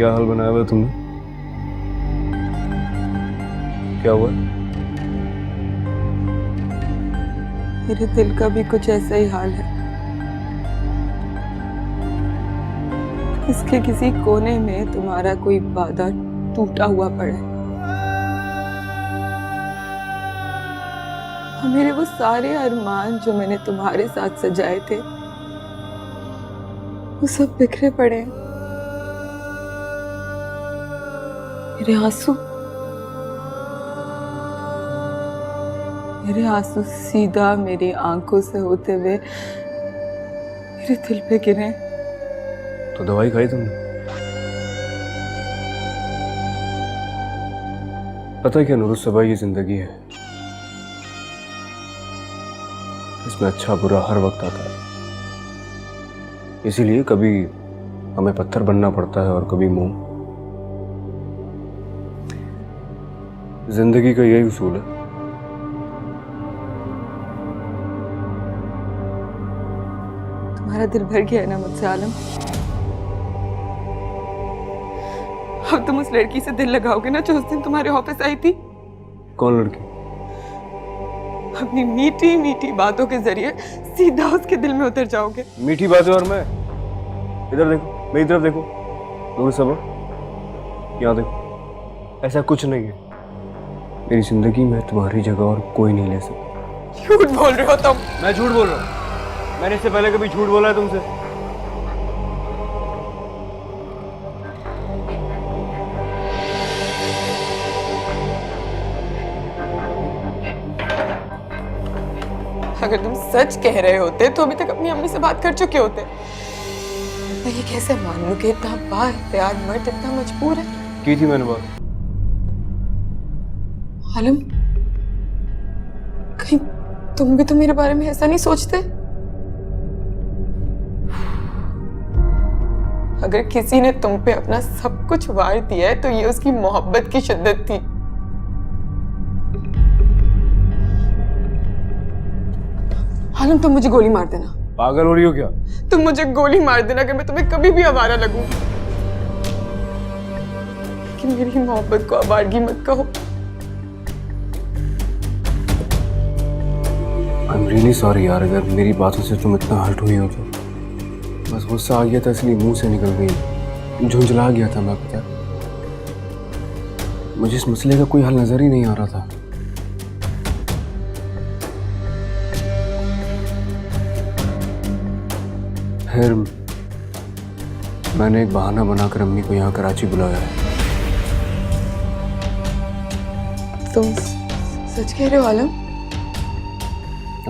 क्या हाल बनाया हुआ तुमने? क्या हुआ? मेरे दिल का भी कुछ ऐसा ही हाल है। इसके किसी कोने में तुम्हारा कोई वादा टूटा हुआ पड़ा है और मेरे वो सारे अरमान जो मैंने तुम्हारे साथ सजाए थे वो सब बिखरे पड़े हैं। मेरे आंसू सीधा मेरी आंखों से होते हुए मेरे दिल पे गिरे। तो दवाई खाई तुमने? पता है क्या नुरुस्सबा, ये जिंदगी है, इसमें अच्छा बुरा हर वक्त आता है। इसीलिए कभी हमें पत्थर बनना पड़ता है और कभी मोम। जिंदगी का यही उसूल है। तुम्हारा दिल भर गया है ना मुझसे आलम? अब तुम उस लड़की से दिल लगाओगे ना जो उस दिन तुम्हारे ऑफिस आई थी? कौन लड़की? अपनी मीठी मीठी बातों के जरिए सीधा उसके दिल में उतर जाओगे। मीठी बातें और मैं? इधर देखो, मेरी तरफ देखो नुरुस्सबा, यहाँ देखो। ऐसा कुछ नहीं है। मेरी जिंदगी में तुम्हारी जगह और कोई नहीं ले सकता। झूठ बोल रहे हो तुम। मैं झूठ बोल रहा हूँ? मैंने इससे पहले कभी झूठ बोला है तुमसे? अगर तुम सच कह रहे होते तो अभी तक अपनी अम्मी से बात कर चुके होते। मैं ये कैसे मान लूं कि इतना बाइख्तियार मर्द इतना मजबूर है? की थी मैंने बात। आलम, कहीं तुम भी तो मेरे बारे में ऐसा नहीं सोचते? अगर किसी ने तुम पे अपना सब कुछ वार दिया है तो ये उसकी मोहब्बत की शिद्दत थी। आलम, तुम मुझे गोली मार देना। पागल हो रही हो क्या? तुम मुझे गोली मार देना कि मैं तुम्हें कभी भी आवारा लगूं। कि मेरी मोहब्बत को आवारगी मत कहो। I'm really sorry यार, अगर मेरी बातों से तुम इतना हर्ट हुई हो तो। बस गुस्सा आ गया था इसलिए मुंह से निकल गई, झुंझला गया था मैं। पता, मुझे इस मसले का कोई हल नजर ही नहीं आ रहा था। फिर मैंने एक बहाना बनाकर अम्मी को यहाँ कराची बुलाया है। तुम सच कह रहे हो आलम?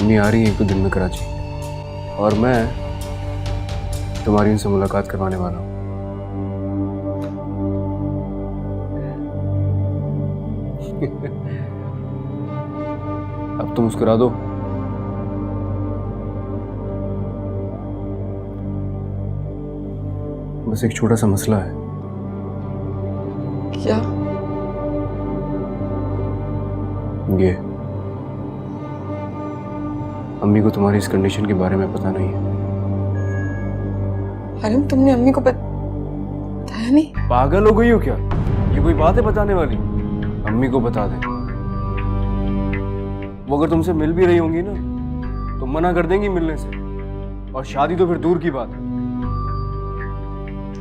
अम्मी आ रही है 1-2 दिन में कराची और मैं तुम्हारी उनसे मुलाकात करवाने वाला हूँ। अब तुम मुस्कुरा दो। बस एक छोटा सा मसला है। क्या? ये अम्मी को तुम्हारी इस कंडीशन के बारे में पता नहीं है। आलम, तुमने अम्मी को बताया नहीं? पागल हो गई हो क्या? ये कोई बात है बताने वाली? अम्मी को बता दे। वो अगर तुमसे मिल भी रही होंगी ना तो मना कर देंगी मिलने से, और शादी तो फिर दूर की बात है।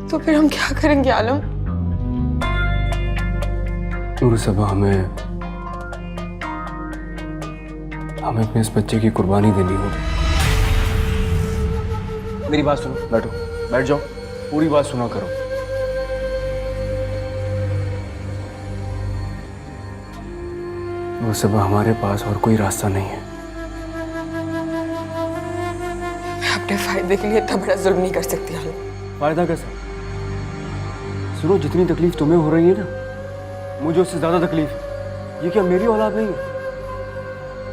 तो फिर हम क्या करेंगे आलम? नुरुस्सबा, हमें अपने इस बच्चे की कुर्बानी देनी होगी। मेरी बात सुनो, बैठो, बैठ जाओ, पूरी बात सुना करो। नुरुस्सबा, हमारे पास और कोई रास्ता नहीं है। मैं अपने फायदे के लिए इतना बड़ा जुल्म नहीं कर सकती आलम। फायदा कैसा? सुनो, जितनी तकलीफ तुम्हें हो रही है ना, मुझे उससे ज्यादा तकलीफ है। ये क्या मेरी औलाद नहीं है?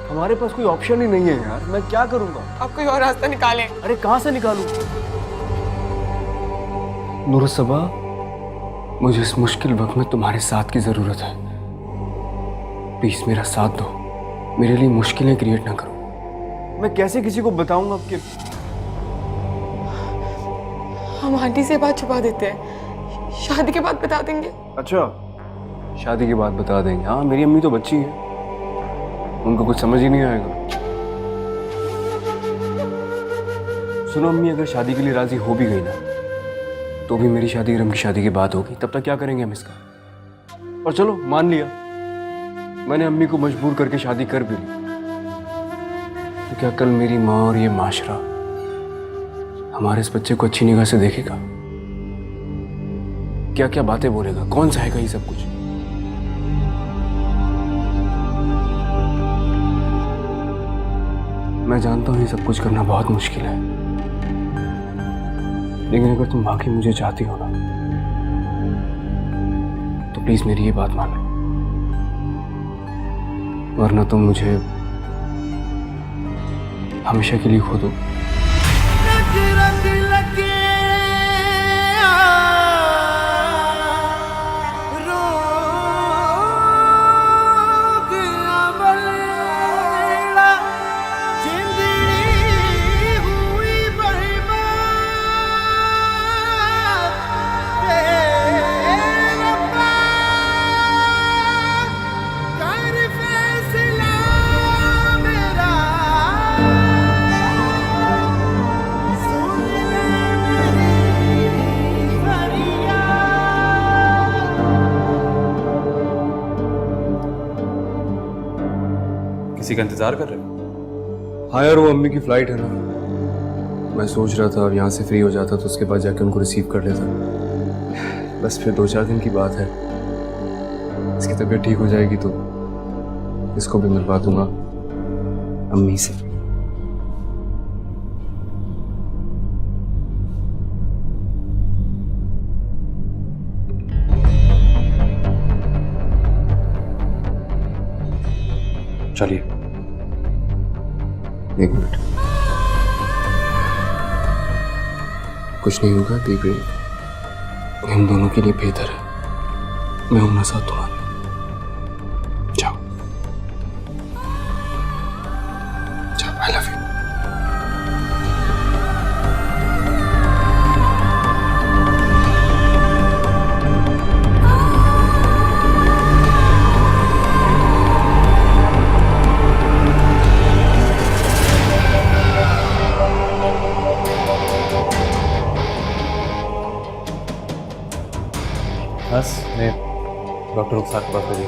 हमारे पास कोई ऑप्शन ही नहीं है यार, मैं क्या करूंगा? आप कोई और रास्ता निकालें। अरे कहां से निकालूं? नुरुस्सबा, मुझे इस मुश्किल वक्त में तुम्हारे साथ की जरूरत है। प्लीज मेरा साथ दो, मेरे लिए मुश्किलें क्रिएट ना करो। मैं कैसे किसी को बताऊंगा कि हम आंटी से बात छुपा देते हैं। शादी के बाद बता देंगे। अच्छा, शादी के बाद बता देंगे। हाँ, मेरी अम्मी तो बच्ची है, उनको कुछ समझ ही नहीं आएगा। सुनो अम्मी, अगर शादी के लिए राजी हो भी गई ना, तो भी मेरी शादी रम की शादी के बाद होगी। तब तक क्या करेंगे हम इसका? और चलो मान लिया, मैंने अम्मी को मजबूर करके शादी कर भी ली, तो क्या कल मेरी माँ और ये माशरा हमारे इस बच्चे को अच्छी निगाह से देखेगा? क्या क्या बातें बोलेगा? कौन सहेगा ये सब कुछ? मैं जानता हूं ये सब कुछ करना बहुत मुश्किल है, लेकिन अगर तुम वाकई मुझे चाहती हो ना, तो प्लीज मेरी ये बात मानो, वरना तुम मुझे हमेशा के लिए खो दो। किसी का इंतजार कर रहे हो? हाँ यार, वो अम्मी की फ्लाइट है ना, मैं सोच रहा था अब यहाँ से फ्री हो जाता तो उसके बाद जाके उनको रिसीव कर लेता। बस फिर 2-4 दिन की बात है, इसकी तबीयत ठीक हो जाएगी तो इसको भी मिलवा दूंगा अम्मी से। चलिए। 1 मिनट, कुछ नहीं होगा दीदी, हम दोनों के लिए बेहतर है मैं हूं ना साथ तुम्हारे। जाओ जाओ, आई लव यू। बस मैं डॉक्टर रुखसार के पास भेजिए।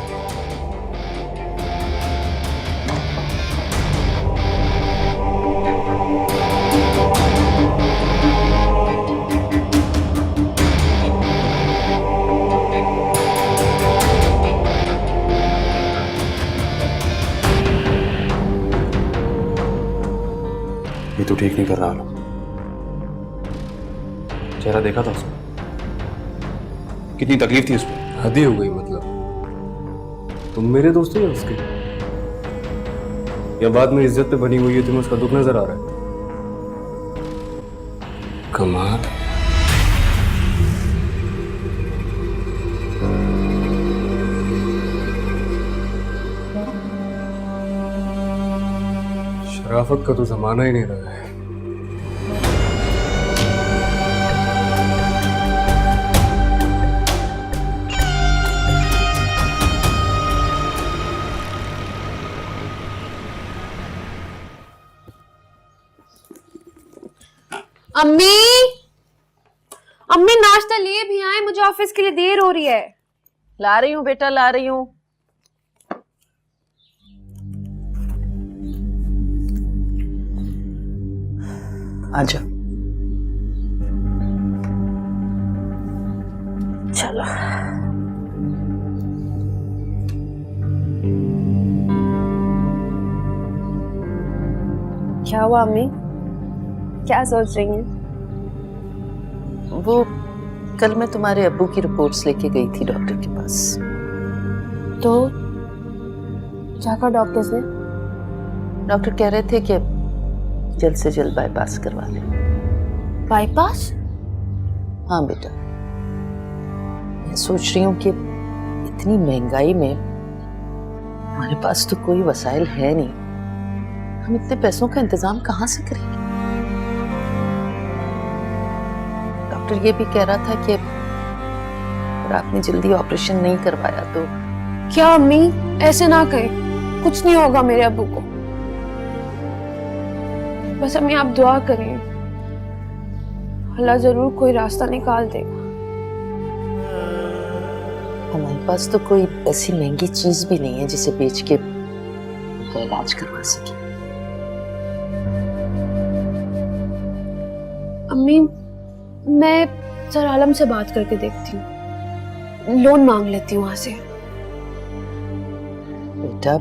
ये तो ठीक नहीं कर रहा है। चेहरा देखा था उसका, कितनी तकलीफ थी उसमें। हद ही हो गई, मतलब तुम मेरे दोस्त हो या उसके? या बाद में इज्जत पे बनी हुई है, तुम्हें उसका दुख नजर आ रहा है? कमाल। शराफत का तो जमाना ही नहीं रहा है। अम्मी, अम्मी नाश्ता लिए भी आए, मुझे ऑफिस के लिए देर हो रही है। ला रही हूँ बेटा, ला रही हूँ। आजा। चलो। क्या हुआ अम्मी? क्या सोच रही हैं? वो कल मैं तुम्हारे अब्बू की रिपोर्ट्स लेके गई थी डॉक्टर के पास। तो क्या कहा डॉक्टर से? डॉक्टर कह रहे थे कि जल्द से जल्द बाईपास करवा ले। बाईपास? हाँ बेटा, मैं सोच रही हूँ कि इतनी महंगाई में हमारे पास तो कोई वसाइल है नहीं, हम इतने पैसों का इंतजाम कहाँ से करेंगे। डॉक्टर ये भी कह रहा था कि अगर आपने जल्दी ऑपरेशन नहीं करवाया तो क्या अम्मी, ऐसे ना कहें, कुछ नहीं होगा मेरे अब्बू को। बस अम्मी आप दुआ करें, अल्लाह जरूर कोई रास्ता निकाल देगा। हमारे पास तो कोई ऐसी महंगी चीज भी नहीं है जिसे बेच के उनका इलाज करवा सके। अम्मी, मैं सर आलम से बात करके देखती हूँ, लोन मांग लेती हूँ वहां से। बेटा,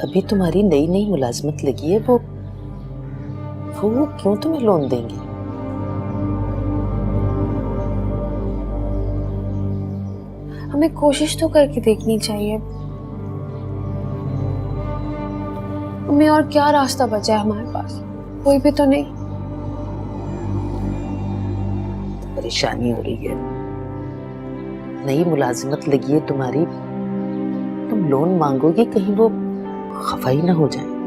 अभी तुम्हारी नई नई मुलाजमत लगी है, वो क्यों तुम्हें लोन देंगे? हमें कोशिश तो करके देखनी चाहिए। अम्मी, और क्या रास्ता बचा है हमारे पास? कोई भी तो नहीं। परेशानी हो रही है, नई मुलाजिमत लगी है तुम्हारी, तुम लोन मांगोगी कहीं वो खफा ही ना हो जाए।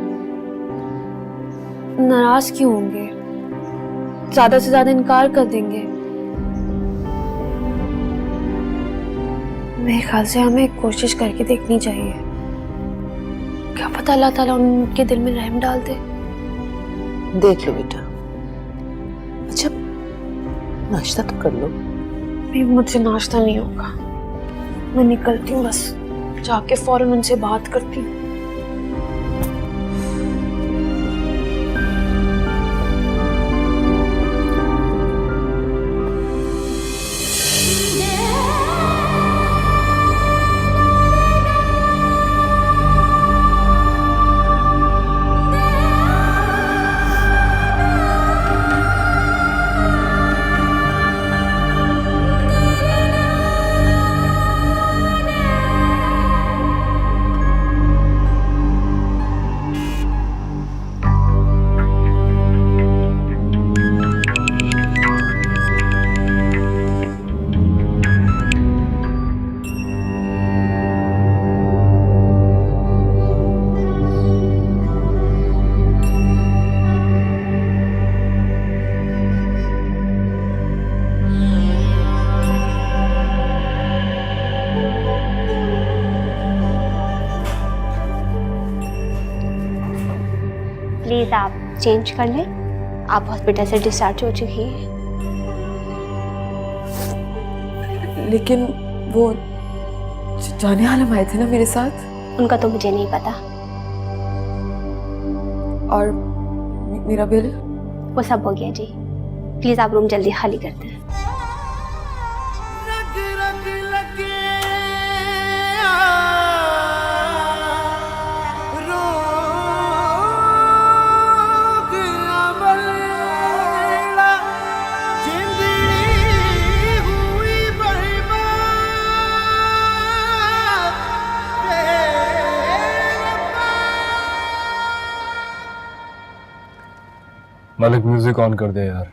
नाराज क्यों होंगे? ज्यादा से ज्यादा इनकार कर देंगे। मेरे ख्याल से हमें कोशिश करके देखनी चाहिए। क्या पता अल्लाह ताला उनके दिल में रहम डाल दे। देख लो बेटा। अच्छा, नाश्ता तो कर लो। भी मुझसे नाश्ता नहीं होगा, मैं निकलती हूँ, बस जाके फौरन उनसे बात करती हूँ। प्लीज़ आप चेंज कर लें, आप हॉस्पिटल से डिस्चार्ज हो चुकी हैं। लेकिन वो जाने आलम आए थे ना मेरे साथ, उनका तो मुझे नहीं पता। और मेरा बिल? वो सब हो गया जी। प्लीज़ आप रूम जल्दी खाली कर दें। मालिक, म्यूजिक ऑन कर दे यार।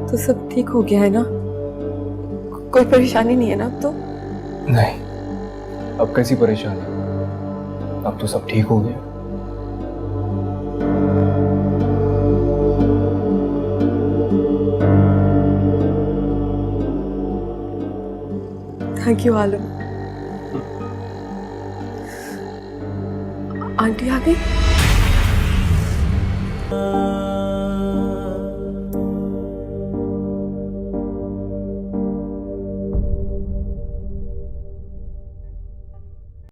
तो सब ठीक हो गया है ना? कोई परेशानी नहीं है ना अब तो? नहीं, अब कैसी परेशानी, अब तो सब ठीक हो गया। Thank you Alam. आंटी आ गई?